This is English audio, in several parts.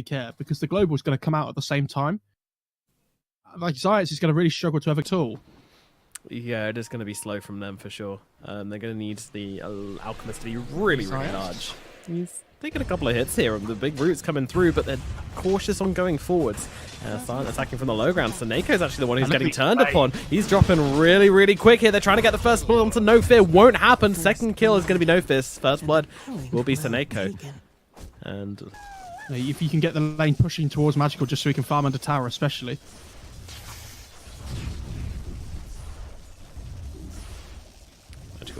care because the global is going to come out at the same time. Like CIS is going to really struggle to have a tool. Yeah, it is going to be slow from them for sure. They're going to need the Alchemist to be really large. He's taking a couple of hits here. The big roots coming through, but they're cautious on going forwards. Silent attacking from the low ground. So Nako's actually the one who's getting turned upon. He's dropping really quick here. They're trying to get the first blood onto No Fear. Won't happen. Second kill is going to be No Fist. First blood will be Saneko. And if you can get the lane pushing towards Magical just so he can farm under tower especially.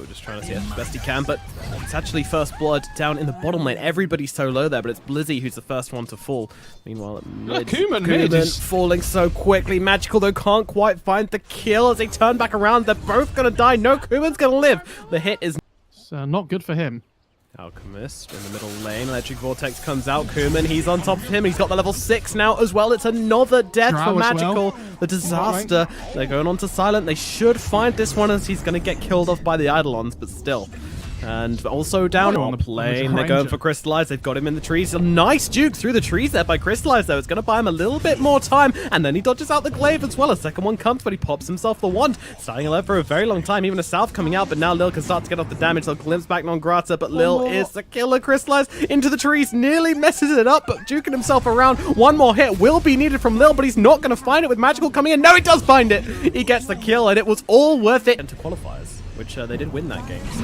Just trying to see it as best he can, but it's actually first blood down in the bottom lane. Everybody's so low there, but it's Blizzy who's the first one to fall. Meanwhile, Kuman falling so quickly. Magical, though, can't quite find the kill as they turn back around. They're both going to die. No, Kuman's going to live. The hit is not good for him. Alchemist in the middle lane. Electric Vortex comes out. Kuman, he's on top of him. He's got the level 6 now as well. It's another death for Magical. The disaster. They're going on to Silent. They should find this one as he's going to get killed off by the Eidolons, but still. And also down on the lane, they're going for Crystallize. They've got him in the trees. A nice juke through the trees there by Crystallize, though. It's going to buy him a little bit more time. And then he dodges out the glaive as well. A second one comes, but he pops himself the wand. Starting alive for a very long time. Even a South coming out, but now Lil can start to get off the damage. They'll glimpse back non grata, but Lil is the killer. Crystallize into the trees. Nearly messes it up, but juking himself around. One more hit will be needed from Lil, but he's not going to find it with Magical coming in. No, he does find it. He gets the kill, and it was all worth it. Into qualifiers, which they did win that game, so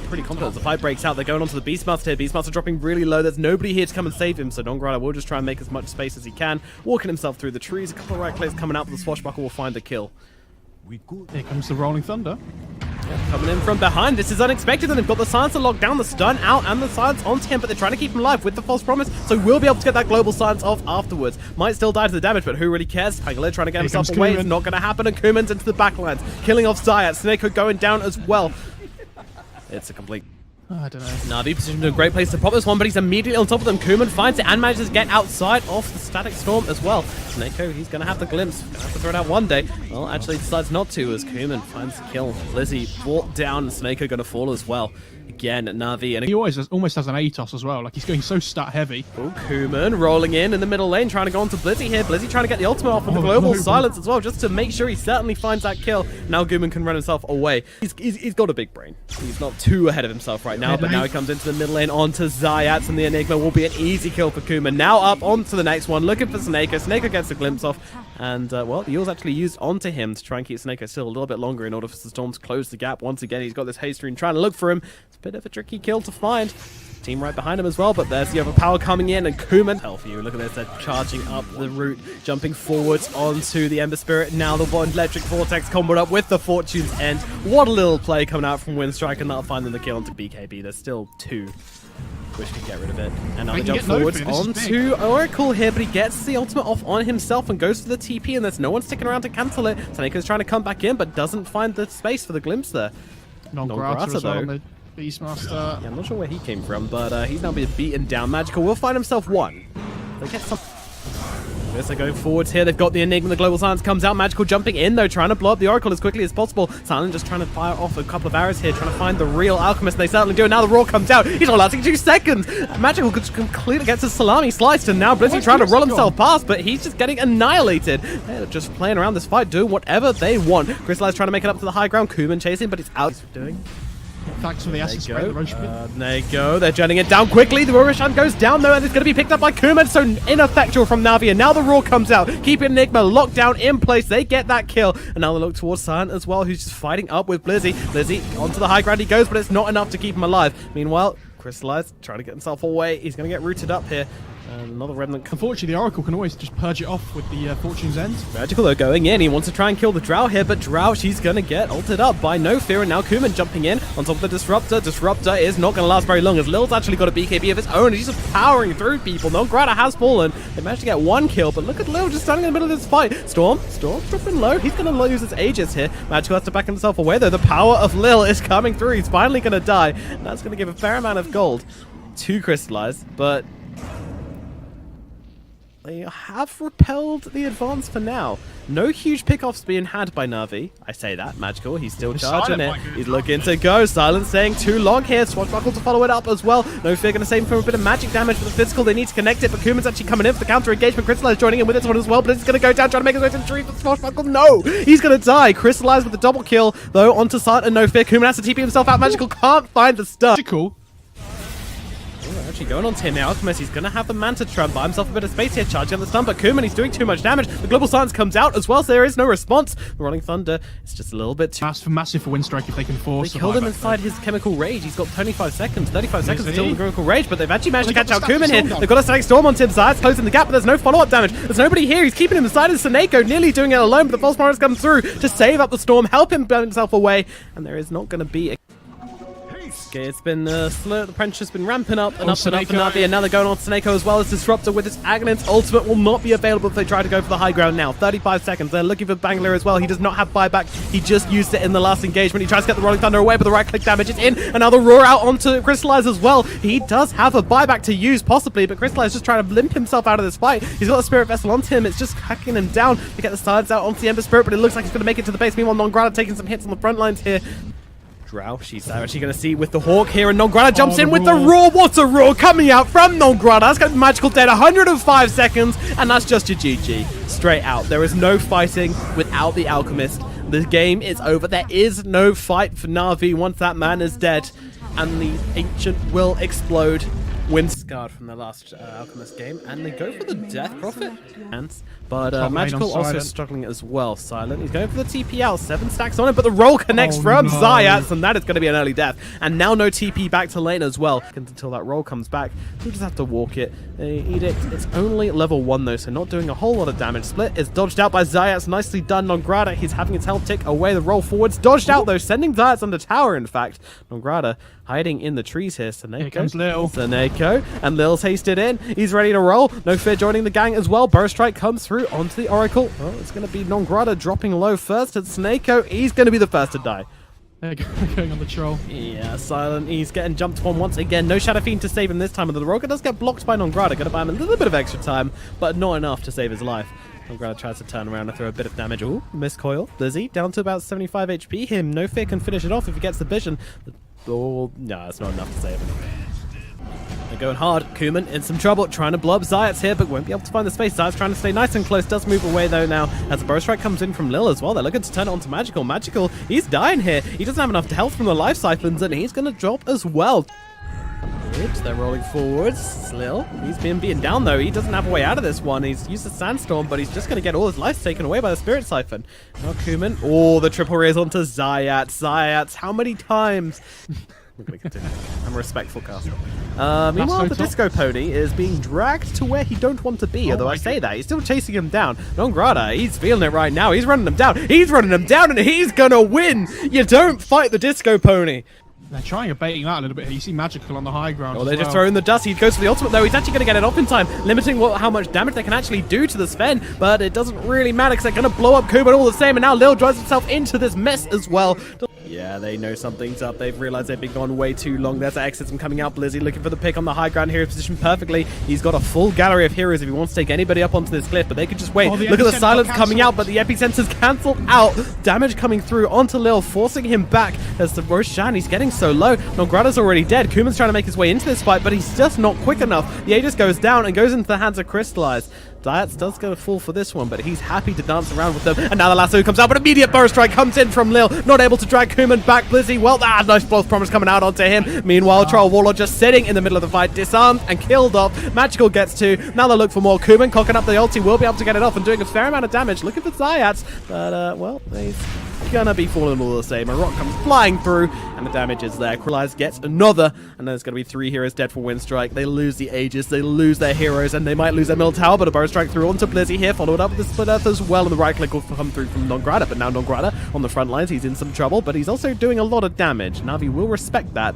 pretty confident. The fight breaks out. They're going on to the Beastmaster here. Beastmaster dropping really low. There's nobody here to come and save him, so Nongrata will just try and make as much space as he can, walking himself through the trees. A couple of right clicks coming out, but the Swashbuckle will find the kill. Here comes the Rolling Thunder. Yeah, coming in from behind. This is unexpected, and they've got the Silencer locked down, the stun out, and the silence onto him, but they're trying to keep him alive with the false promise, so we'll be able to get that global silence off afterwards. Might still die to the damage, but who really cares? Pangolin trying to get himself away. It's not going to happen, and Kuman's into the backlines, killing off Zayat. Sneko going down as well. It's a complete... I don't know. Navi positioned in a great place to pop this one, but he's immediately on top of them. Kuman finds it and manages to get outside of the Static Storm as well. Sneko, he's going to have the glimpse. Going to have to throw it out one day. Well, actually decides not to as Kuman finds the kill. Lizzie brought down, and Sneko going to fall as well. Again, Navi. And he almost has an ATOS as well. Like, he's going so stat heavy. Oh, Kuman rolling in the middle lane, trying to go on to Blizzy here. Blizzy trying to get the ultimate off with the global silence as well, just to make sure he certainly finds that kill. Now Kuman can run himself away. He's got a big brain. He's not too ahead of himself right now, but now he comes into the middle lane onto Zayat, and the Enigma will be an easy kill for Kuman. Now up onto the next one, looking for Sneko. Sneko gets a glimpse off, and well, the Eul's actually used onto him to try and keep Sneko still a little bit longer in order for the Storm to close the gap. Once again, he's got this haste rune trying to look for him. It's a bit of a tricky kill to find. Team right behind him as well, but there's the overpower coming in, and Kuman, hell for you, look at this, they're charging up the route, jumping forwards onto the Ember Spirit. Now the Electric Vortex comboed up with the Fortune's End. What a little play coming out from Winstrike, and that'll find them the kill onto BKB. There's still 2. Wish we could get rid of it. And now they jump forwards onto Oracle here, but he gets the ultimate off on himself and goes for the TP, and there's no one sticking around to cancel it. Saneko's trying to come back in, but doesn't find the space for the glimpse there. Non-grata though. Beastmaster. Yeah, I'm not sure where he came from, but he's now being beaten down. Magical will find himself one. They get some... Yes, they're going forwards here. They've got the Enigma. The Global Silence comes out. Magical jumping in, though, trying to blow up the Oracle as quickly as possible. Silent just trying to fire off a couple of arrows here, trying to find the real Alchemist. They certainly do. And now the Roar comes out. He's not lasting 2 seconds. Magical completely gets his salami sliced, and now Blizzy trying to roll himself past, but he's just getting annihilated. They're just playing around this fight, doing whatever they want. Crystallize trying to make it up to the high ground. Kuman chasing, but he's out. Doing... Thanks for the assist. There you go. They're jetting it down quickly. The Rorishon goes down, though, and it's going to be picked up by Kuman. So ineffectual from Navi. And now the Roar comes out. Keeping Enigma locked down in place. They get that kill. And now they look towards Silent as well, who's just fighting up with Blizzy. Blizzy onto the high ground he goes, but it's not enough to keep him alive. Meanwhile, Crystallize trying to get himself away. He's going to get rooted up here. Another Remnant. Unfortunately, the Oracle can always just purge it off with the Fortune's End. Magical, though, going in. He wants to try and kill the Drow here, but Drow, she's going to get ulted up by No Fear, and now Kuman jumping in on top of the Disruptor. Disruptor is not going to last very long, as Lil's actually got a BKB of his own, and he's just powering through people. Nongrata has fallen. They managed to get 1 kill, but look at Lil just standing in the middle of this fight. Storm dropping low. He's going to lose his Aegis here. Magical has to back himself away, though. The power of Lil is coming through. He's finally going to die, and that's going to give a fair amount of gold to Crystallize, but... they have repelled the advance for now. No huge pickoffs being had by NAVI. I say that. Magical, he's still charging it. He's looking to go. Silent saying too long here. Swashbuckle to follow it up as well. No Fear going to save him from a bit of magic damage for the physical. They need to connect it, but Kuman's actually coming in for the counter engagement. Crystallize joining in with this one as well, but it's going to go down, trying to make his way to the tree for Swashbuckle. No! He's going to die. Crystallize with the double kill, though, onto Silent and No Fear. Kuman has to TP himself out. Magical can't find the stuff. Magical. Actually going on to him now. Alchemist, he's going to have the Manta try and buy himself a bit of space here, charging on the stun, but Kuman, he's doing too much damage. The Global Silence comes out as well, so there is no response. The Rolling Thunder is just a little bit too... Massive for Winstrike if they can force. They killed him inside his Chemical Rage. He's got 25 seconds, 35 seconds until the Chemical Rage, but they've actually managed to catch out Kuman here. They've got a Static Storm on Tim Zayas, closing the gap, but there's no follow-up damage. There's nobody here. He's keeping him inside his Seneko, nearly doing it alone, but the False Morris comes through to save up the Storm, help him burn himself away, and there is not going to be a... Okay, it's been slow. The pressure has been ramping up and up and up and up. And now they're going on to Seneko as well as Disruptor with its Agonist ultimate will not be available if they try to go for the high ground now. 35 seconds. They're looking for Bangalore as well. He does not have buyback. He just used it in the last engagement. He tries to get the Rolling Thunder away, but the right click damage is in. And now the Roar out onto Crystallize as well. He does have a buyback to use possibly, but Crystallize is just trying to limp himself out of this fight. He's got a Spirit Vessel onto him. It's just hacking him down to get the sides out onto the Ember Spirit, but it looks like he's going to make it to the base. Meanwhile, Non-Grata taking some hits on the front lines here. She's actually going to see with the Hawk here, and Non-Grata jumps in with the Roar. What a Roar coming out from Non-Grata. That's got Magical dead, 105 seconds, and that's just your GG. Straight out. There is no fighting without the Alchemist. The game is over. There is no fight for NAVI once that man is dead, and the Ancient will explode. Winstrike from the last Alchemist game, and they go for the Death Prophet. But Magical also struggling as well. Silent, he's going for the TP out, 7 stacks on him, but the roll connects from Zayas, and that is going to be an early death. And now no TP back to lane as well. Until that roll comes back, you just have to walk it. Edict, it's only level 1 though, so not doing a whole lot of damage. Split is dodged out by Zayas, nicely done. Non-Grata, he's having his health tick away, the roll forwards. Dodged out though, sending Zayas under tower in fact. Non-Grata hiding in the trees here. Seneko. Here comes Lil. Seneko, and Lil's hasted in. He's ready to roll. No Fear joining the gang as well. Burst Strike comes through onto the Oracle. Well, it's going to be Non-Grata dropping low first, and Seneko, he's going to be the first to die. They're going on the troll. Yeah, Silent, he's getting jumped upon once again. No Shadow Fiend to save him this time, and the Rogue does get blocked by Non-Grata. Going to buy him a little bit of extra time, but not enough to save his life. Non-Grata tries to turn around and throw a bit of damage. Ooh, missed coil. Lizzie down to about 75 HP. Him, No Fear can finish it off if he gets the vision. Oh, no, it's not enough to save him. They're going hard. Kuman in some trouble, trying to blow up Zayas here, but won't be able to find the space. Zayas trying to stay nice and close, does move away though now, as the Burst Strike comes in from Lil as well. They're looking to turn it onto Magical. Magical, he's dying here. He doesn't have enough health from the life siphons, and he's going to drop as well. They're rolling forwards. Lil, he's being beaten down though. He doesn't have a way out of this one. He's used the Sandstorm, but he's just going to get all his life taken away by the Spirit Siphon. Now Kuman, oh, the triple raise onto Zayas. Zayas, how many times? I'm going to continue. I'm a respectful caster. Meanwhile, the Disco Pony is being dragged to where he don't want to be, although I say that. He's still chasing him down. Non-Grata, he's feeling it right now. He's running him down. He's running him down, and he's going to win. You don't fight the Disco Pony. They're trying to bait him out a little bit here. You see Magical on the high ground. Oh, they're just throwing the dust. He goes for the ultimate, though. He's actually going to get it off in time, limiting how much damage they can actually do to the Sven. But it doesn't really matter because they're going to blow up Kuman all the same. And now Lil drives himself into this mess as well. Yeah, they know something's up. They've realized they've been gone way too long. There's Exorcism coming out. Blizzy looking for the pick on the high ground here. Positioned perfectly. He's got a full gallery of heroes if he wants to take anybody up onto this cliff, but they could just wait. Look at the silence coming out, but the Epicenter's cancelled out. Damage coming through onto Lil, forcing him back as the Roshan, he's getting so low. Non-Grata's already dead. Kuman's trying to make his way into this fight, but he's just not quick enough. The Aegis goes down and goes into the hands of Crystallize. Diets does go full for this one, but he's happy to dance around with them. And now the lasso comes out, but immediate Burst Strike comes in from Lil. Not able to drag Kuman back. Blizzy, well, nice Blood Promise coming out onto him. Meanwhile, Troll Warlord just sitting in the middle of the fight, disarmed and killed off. Magical gets 2. Now they look for more. Kuman cocking up the ulti, will be able to get it off and doing a fair amount of damage. Looking for Zayas, but, well, he's gonna be falling all the same. A rock comes flying through, and the damage is there. Cryllize gets another, and there's gonna be 3 heroes dead for Winstrike. They lose the Aegis, they lose their heroes, and they might lose their middle tower, but a Burst Strike through onto Blizzy here, followed up with the Split Earth as well, and the right click will come through from Non-Grata, but now Non-Grata on the front lines, he's in some trouble, but he's also doing a lot of damage. NAVI will respect that.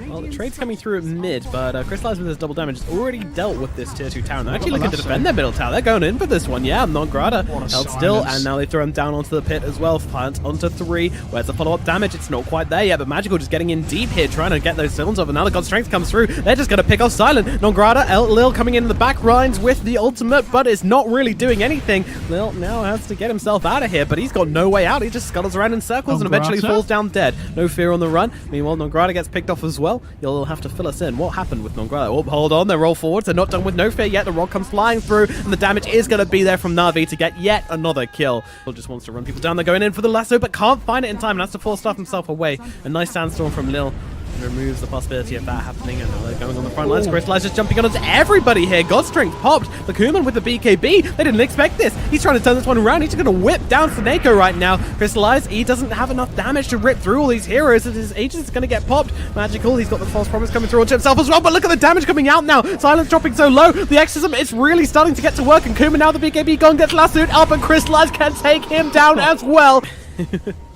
Well, the trade's coming through at mid, but Crystallize with his double damage has already dealt with this tier 2 tower. And they're actually looking to defend their middle tower. They're going in for this one. Yeah, Non-Grata held still, and now they throw him down onto the pit as well. Plant onto 3. Where's the follow-up damage? It's not quite there yet, but Magical just getting in deep here, trying to get those zones off. And now the God Strength comes through. They're just going to pick off Silent. Non-Grata, Lil coming in the back lines with the ultimate, but it's not really doing anything. Lil now has to get himself out of here, but he's got no way out. He just scuttles around in circles and eventually falls down dead. No fear on the run. Meanwhile, Non-Grata gets picked off as well. You'll have to fill us in. What happened with Non-Grata? Oh, hold on. They roll forwards. They're not done with No Fear yet. The rock comes flying through, and the damage is going to be there from Navi to get yet another kill. Lil just wants to run people down. They're going in for the lasso, but can't find it in time and has to force stuff himself away. A nice sandstorm from Lil removes the possibility of that happening, and they're going on the front lines. Crystallize just jumping onto everybody here. God Strength popped. The Kuman with the BKB. They didn't expect this. He's trying to turn this one around. He's just going to whip down Snako right now. Crystallize, he doesn't have enough damage to rip through all these heroes, and his agent is going to get popped. Magical, he's got the false promise coming through onto himself as well, but look at the damage coming out now. Silence dropping so low. The Exorcism is really starting to get to work, and Kuman now the BKB gone gets lassoed up, and Crystallize can take him down as well.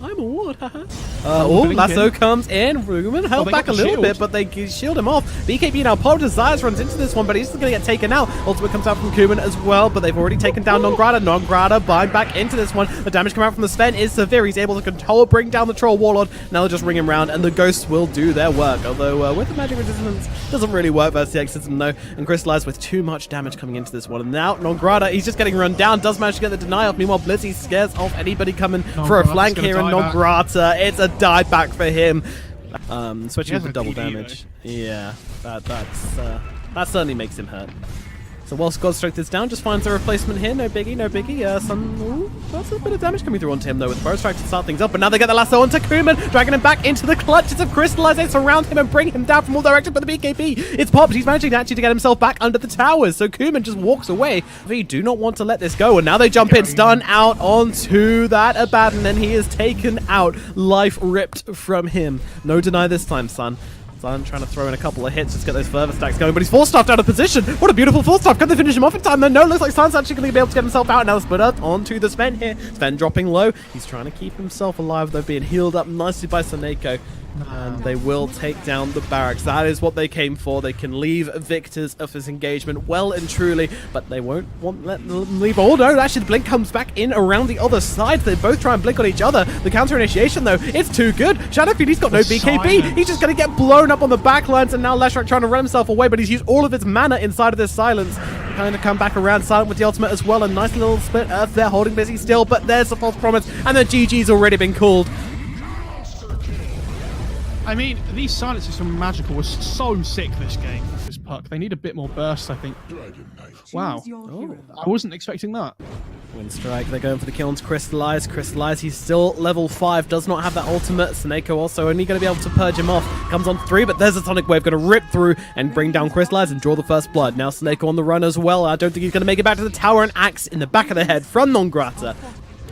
I'm a ward, haha. Lasso comes in. Ruben held back a little bit, but they shield him off. BKB now popped. Desires runs into this one, but he's just going to get taken out. Ultimate comes out from Kuman as well, but they've already taken down Non-Grata. Non-Grata bind back into this one. The damage coming out from the Sven is severe. He's able to control, bring down the Troll Warlord. Now they'll just ring him round, and the Ghosts will do their work. Although with the magic resistance, doesn't really work versus the Exorcism though. And Crystallize with too much damage coming into this one. And now Non-Grata, he's just getting run down. Does manage to get the deny off. Meanwhile, Blizzy scares off anybody coming for a flank here, and Non-Grata, it's a die back for him. Switching with the double damage. Yeah, that certainly makes him hurt. So whilst God Strength is down, just finds a replacement here. No biggie, no biggie. That's a bit of damage coming through onto him though with Burrow Strike to start things up. But now they get the lasso onto Kuman, dragging him back into the clutches of Crystallize. They surround him and bring him down from all directions. But the BKB, it's popped. He's managing actually to get himself back under the towers. So Kuman just walks away. We do not want to let this go. And now they jump in, stun out onto that Abaddon, and he is taken out. Life ripped from him. No deny this time, son. Silent trying to throw in a couple of hits just to get those further stacks going, but he's force-staffed out of position. What a beautiful force-staff. Can they finish him off in time? No, looks like Silent's actually going to be able to get himself out. Now split up onto the Sven here. Sven dropping low. He's trying to keep himself alive, though, being healed up nicely by Snako. And they will take down the barracks. That is what they came for. They can leave victors of this engagement well and truly, but they won't let them leave. Oh no, actually the blink comes back in around the other side. They both try and blink on each other. The counter initiation though, it's too good. Shadowfiend, he's got no BKB. He's just going to get blown up on the backlines, and now Leshrac trying to run himself away, but he's used all of his mana inside of this silence. Kind of come back around. Silent with the ultimate as well. A nice little split earth there, holding busy still, but there's the false promise, and the GG's already been called. I mean, these silences from Magical were so sick this game. This puck. They need a bit more burst, I think. Wow. Oh, I wasn't expecting that. Winstrike, they're going for the kill on Crystallize. Crystallize, he's still level 5, does not have that ultimate. Snako also only going to be able to purge him off. Comes on 3, but there's a Sonic Wave going to rip through and bring down Crystallize and draw the first blood. Now Snako on the run as well. I don't think he's going to make it back to the tower. An axe in the back of the head from Non-Grata.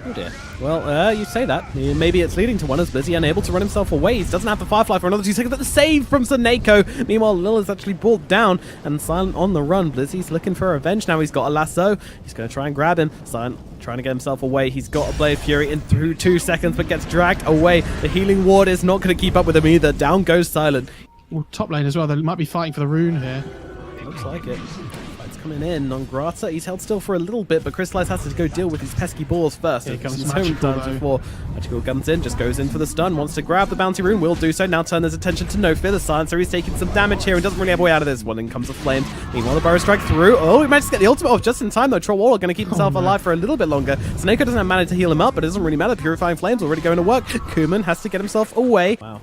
Oh dear. Well, you say that. Maybe it's leading to one as Blizzy unable to run himself away. He doesn't have the Firefly for another 2 seconds, but the save from Snako. Meanwhile, Lil is actually brought down and Silent on the run. Blizzy's looking for revenge now. He's got a lasso. He's going to try and grab him. Silent trying to get himself away. He's got a Blade of Fury in through 2 seconds, but gets dragged away. The healing ward is not going to keep up with him either. Down goes Silent. Well, top lane as well. They might be fighting for the rune here. Looks like it. Coming in, Non-Grata, he's held still for a little bit, but Crystallize has to go deal with his pesky balls first. Here comes Magical before. Magical comes in, just goes in for the stun, wants to grab the bounty rune, will do so. Now turn his attention to No Fear, the Silencer. He's taking some damage here and doesn't really have a way out of this one. In comes the Flames. Meanwhile, the Burrow Strike through. Oh, he managed to get the ultimate off just in time, though. Troll Warlord going to keep himself alive for a little bit longer. Snako doesn't have mana to heal him up, but it doesn't really matter. Purifying Flames already going to work. Kuman has to get himself away. Wow.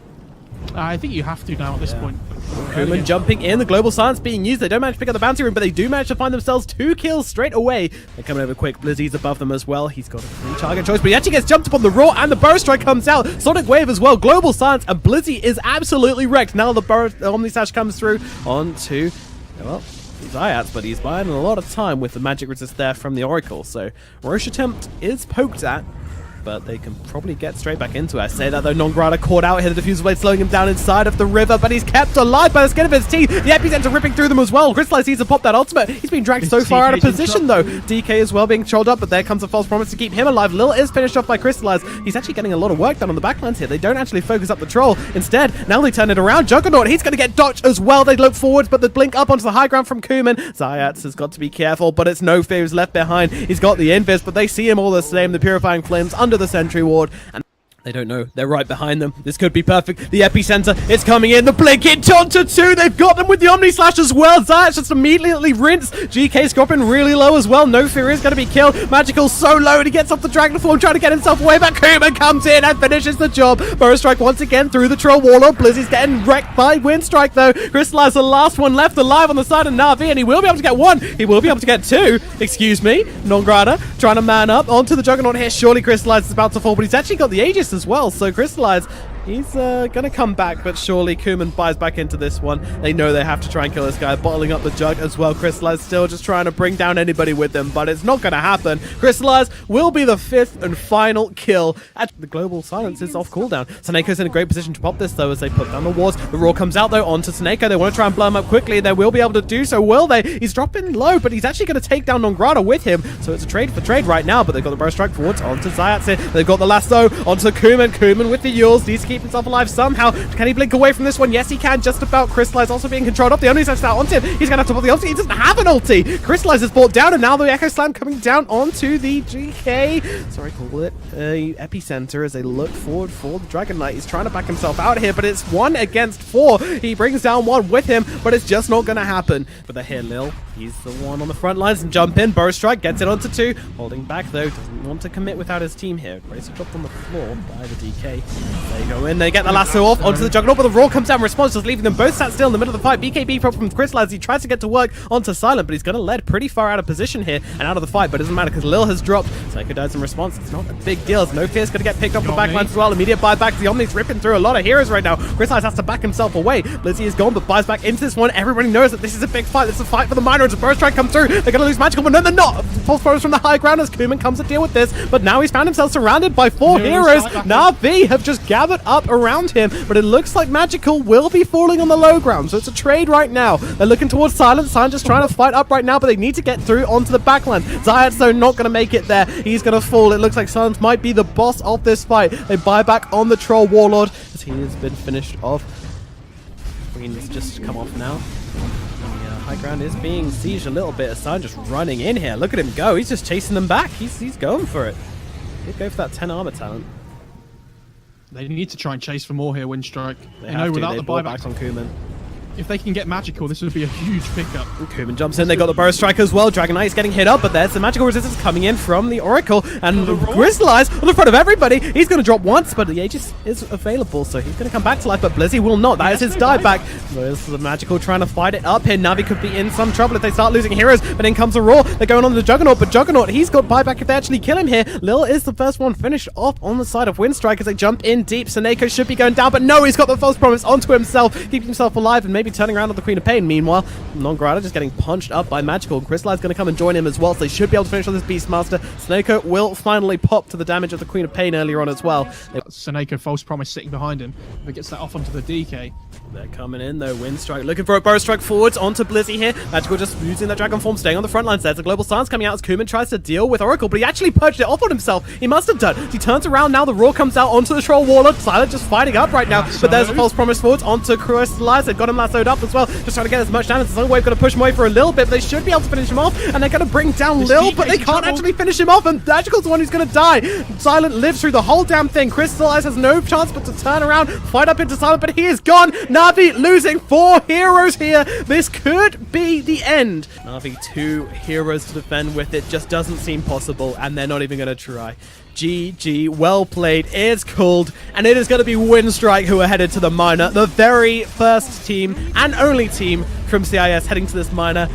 I think you have to now at this point. Kuman jumping in, the global silence being used. They don't manage to pick up the bounty room, but they do manage to find themselves 2 kills straight away. They're coming over quick. Blizzy's above them as well. He's got a free target choice, but he actually gets jumped upon the Raw, and the Burrow Strike comes out. Sonic Wave as well. Global silence, and Blizzy is absolutely wrecked. Now the Omnisash comes through onto, well, Zayats, but he's buying a lot of time with the magic resist there from the Oracle. So Roche attempt is poked at. but they can probably get straight back into it. I say that though, Nongrata caught out here, the Diffuser Blade slowing him down inside of the river, but he's kept alive by the skin of his teeth. The Epicenter ripping through them as well. Crystallize needs to pop that ultimate. He's being dragged so far out of position though. DK as well being trolled up, but there comes a false promise to keep him alive. Lil is finished off by Crystallize. He's actually getting a lot of work done on the backlines here. They don't actually focus up the troll. Instead, now they turn it around. Juggernaut, he's going to get dodged as well. They look forward, but the blink up onto the high ground from Kuman. Zayats has got to be careful, but it's no fear who's left behind. He's got the invis, but they see him all the same. The Purifying Flames under the Sentry Ward, and they don't know. They're right behind them. This could be perfect. The Epicenter, it's coming in. The blink hit onto 2. They've got them with the Omni Slash as well. Zayats just immediately rinsed. GK's dropping really low as well. No Fear is going to be killed. Magical's so low, and he gets off the Dragon Form, trying to get himself away, but Kuman comes in and finishes the job. Strike once again through the Troll Warlord. Blizzy's getting wrecked by Winstrike though. Crystallize the last one left alive on the side of Navi, and he will be able to get 1. He will be able to get 2. Excuse me. Nongrata trying to man up onto the Juggernaut here. Surely Crystallize is about to fall, but he's actually got the Aegis as well. So Crystallize, he's gonna come back, but surely Kuman buys back into this one. They know they have to try and kill this guy, bottling up the Jug as well. Crystallize still just trying to bring down anybody with them, but it's not gonna happen. Crystallize will be the 5th and final kill. The Global Silence is off cooldown. Seneco's in a great position to pop this though as they put down the wards. The Roar comes out though onto Seneco. They want to try and blow him up quickly. They will be able to do so, will they? He's dropping low, but he's actually going to take down Nongrata with him. So it's a trade for trade right now, but they've got the Burrow Strike forwards onto Zayats here. They've got the lasso onto Kuman. Kuman with the Yules. Needs to keep himself alive somehow. Can he blink away from this one? Yes, he can. Just about. Crystallize also being controlled up. The only out onto him. He's going to have to put the ulti. He doesn't have an ulti. Crystallize is brought down, and now the Echo Slam coming down onto the GK. Sorry, call it a Epicenter as they look forward for the Dragon Knight. He's trying to back himself out here, but it's 1 against 4. He brings down 1 with him, but it's just not going to happen. But they're here, Lil. He's the one on the front lines and jump in. Burrow Strike gets it onto 2. Holding back though. Doesn't want to commit without his team here. Bracer dropped on the floor by the DK. They go in. They get the lasso off onto the Juggernaut, but the Roar comes down in response, just leaving them both sat still in the middle of the fight. BKB from Crystallize. He tries to get to work onto Silent, but he's going to lead pretty far out of position here and out of the fight, but it doesn't matter because Lil has dropped. Psycho dies in response. It's not a big deal. There's no Fear's going to get picked up the backlines as well. Immediate buyback. The Omni's ripping through a lot of heroes right now. Crystallize has to back himself away. Blizzy is gone, but buys back into this one. Everybody knows that this is a big fight. This is a fight for the minor. As a Burrow Strike comes through, they're going to lose Magical, but no, they're not. False Promise from the high ground as Kuman comes to deal with this, but now he's found himself surrounded by 4 heroes. NAVI have just gathered up around him, but it looks like Magical will be falling on the low ground, so it's a trade right now. They're looking towards Silent. Silent just trying to fight up right now, but they need to get through onto the backline. Zayats, though, not going to make it there. He's going to fall. It looks like Silent might be the boss of this fight. They buy back on the Troll Warlord as he has been finished off. Green has just come off now. The high ground is being sieged a little bit. Assan just running in here. Look at him go. He's just chasing them back. He's going for it. He'll go for that 10 armor talent. They need to try and chase for more here, Winstrike. They have to. Without They the bought buyback back on Kuman. If they can get Magical, this would be a huge pickup. Kuman jumps in. They got the Burrow Strike as well. Dragon Knight is getting hit up, but there's the Magical Resistance coming in from the Oracle. And Crystallize on the front of everybody. He's going to drop once, but the Aegis is available, so he's going to come back to life, but Blizzy will not. That is his dieback. There's the Magical trying to fight it up here. Navi could be in some trouble if they start losing heroes, but in comes a Roar. They're going on the Juggernaut, but Juggernaut, he's got buyback if they actually kill him here. Lil is the first one finished off on the side of Winstrike as they jump in deep. Seneco should be going down, but no, he's got the False Promise onto himself, keeping himself alive and maybe turning around on the Queen of Pain. Meanwhile, Nongrata just getting punched up by Magical. Crystallize going to come and join him as well, so they should be able to finish on this Beastmaster. Seneco will finally pop to the damage of the Queen of Pain earlier on as well. Seneco False Promise sitting behind him. If it gets that off onto the DK. They're coming in though. Winstrike looking for a Burrow Strike forwards onto Blizzy here. Magical just using that Dragon Form, staying on the front lines. There's a Global Silence coming out as Kuman tries to deal with Oracle, but he actually purged it off on himself. He must have done. He turns around now. The Roar comes out onto the Troll Warlord. Silent just fighting up right now, but there's a False Promise forwards onto Crystallize. They've got him lassoed up as well, just trying to get as much damage. Sunwave going to push him away for a little bit, but they should be able to finish him off, and they're going to bring down Lil, but they can't actually finish him off, and Magical's the one who's going to die. Silent lives through the whole damn thing. Crystallize has no chance but to turn around, fight up into Silent, but he is gone. Navi losing 4 heroes here. This could be the end. Navi 2 heroes to defend with. It just doesn't seem possible, and they're not even going to try. GG, well played, it's called, and it is going to be Winstrike who are headed to the minor, the very first team and only team from CIS heading to this minor.